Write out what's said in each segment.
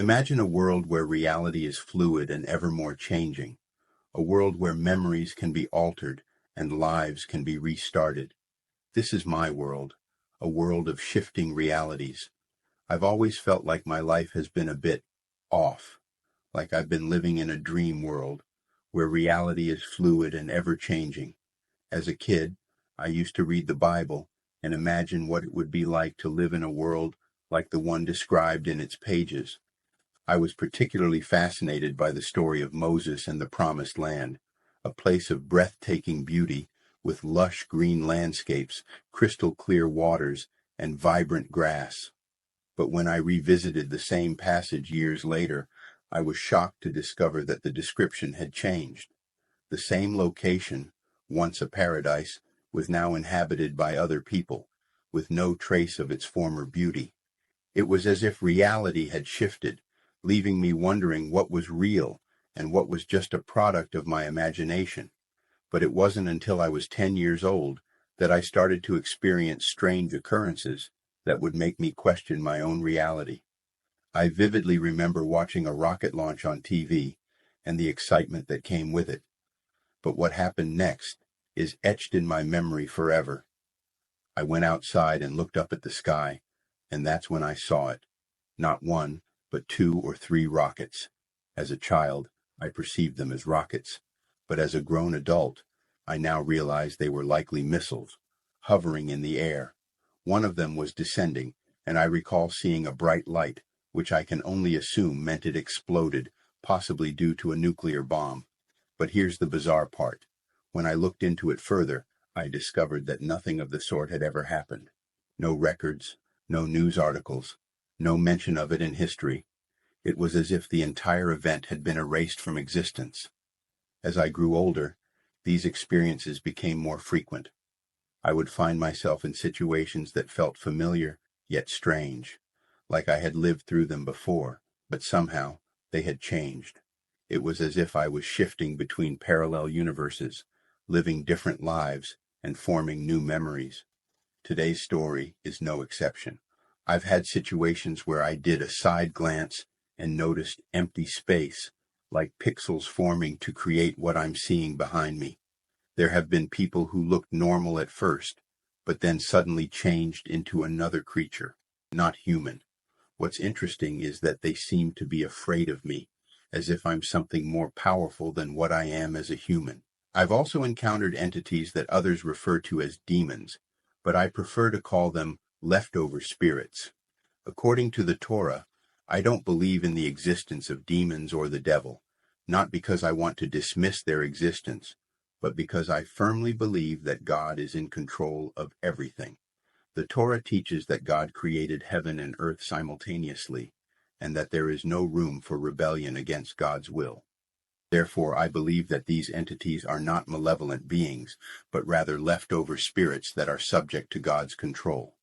Imagine a world where reality is fluid and ever more changing, a world where memories can be altered and lives can be restarted. This is my world, a world of shifting realities. I've always felt like my life has been a bit off, like I've been living in a dream world, where reality is fluid and ever-changing. As a kid, I used to read the Bible and imagine what it would be like to live in a world like the one described in its pages. I was particularly fascinated by the story of Moses and the Promised Land, a place of breathtaking beauty with lush green landscapes, crystal clear waters, and vibrant grass. But when I revisited the same passage years later, I was shocked to discover that the description had changed. The same location, once a paradise, was now inhabited by other people, with no trace of its former beauty. It was as if reality had shifted, leaving me wondering what was real and what was just a product of my imagination. But it wasn't until I was 10 years old that I started to experience strange occurrences that would make me question my own reality. I vividly remember watching a rocket launch on TV and the excitement that came with it. But what happened next is etched in my memory forever. I went outside and looked up at the sky, and that's when I saw it. Not one, but 2 or 3 rockets. As a child, I perceived them as rockets, but as a grown adult, I now realized they were likely missiles, hovering in the air. One of them was descending, and I recall seeing a bright light, which I can only assume meant it exploded, possibly due to a nuclear bomb. But here's the bizarre part. When I looked into it further, I discovered that nothing of the sort had ever happened. No records, no news articles, no mention of it in history. It was as if the entire event had been erased from existence. As I grew older, these experiences became more frequent. I would find myself in situations that felt familiar, yet strange, like I had lived through them before, but somehow they had changed. It was as if I was shifting between parallel universes, living different lives and forming new memories. Today's story is no exception. I've had situations where I did a side glance and noticed empty space, like pixels forming to create what I'm seeing behind me. There have been people who looked normal at first, but then suddenly changed into another creature, not human. What's interesting is that they seem to be afraid of me, as if I'm something more powerful than what I am as a human. I've also encountered entities that others refer to as demons, but I prefer to call them leftover spirits. According to the Torah, I don't believe in the existence of demons or the devil, not because I want to dismiss their existence, but because I firmly believe that God is in control of everything. The Torah teaches that God created heaven and earth simultaneously, and that there is no room for rebellion against God's will. Therefore, I believe that these entities are not malevolent beings, but rather leftover spirits that are subject to God's control.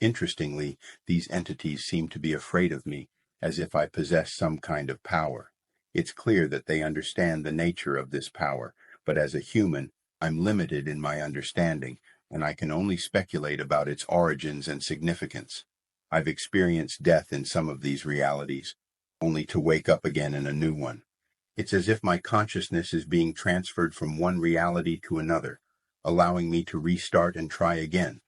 Interestingly, these entities seem to be afraid of me, as if I possess some kind of power. It's clear that they understand the nature of this power, but as a human, I'm limited in my understanding, and I can only speculate about its origins and significance. I've experienced death in some of these realities, only to wake up again in a new one. It's as if my consciousness is being transferred from one reality to another, allowing me to restart and try again.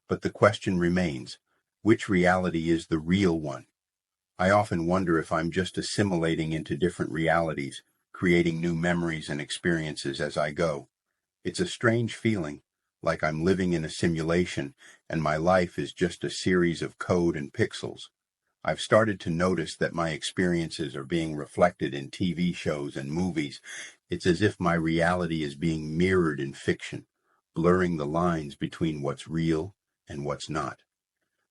But the question remains, which reality is the real one? I often wonder if I'm just assimilating into different realities, creating new memories and experiences as I go. It's a strange feeling, like I'm living in a simulation and my life is just a series of code and pixels. I've started to notice that my experiences are being reflected in TV shows and movies. It's as if my reality is being mirrored in fiction, blurring the lines between what's real and what's not.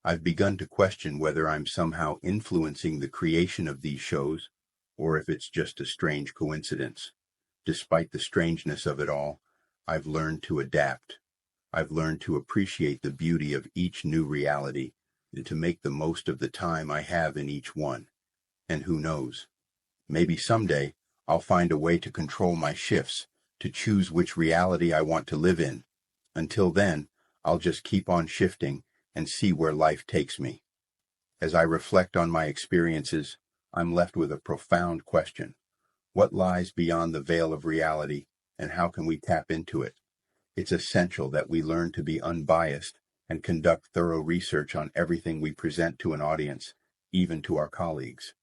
I've begun to question whether I'm somehow influencing the creation of these shows, or if it's just a strange coincidence. Despite the strangeness of it all, I've learned to adapt. I've learned to appreciate the beauty of each new reality and to make the most of the time I have in each one. And who knows, maybe someday I'll find a way to control my shifts, to choose which reality I want to live in. Until then, I'll just keep on shifting and see where life takes me. As I reflect on my experiences, I'm left with a profound question. What lies beyond the veil of reality, and how can we tap into it? It's essential that we learn to be unbiased and conduct thorough research on everything we present to an audience, even to our colleagues.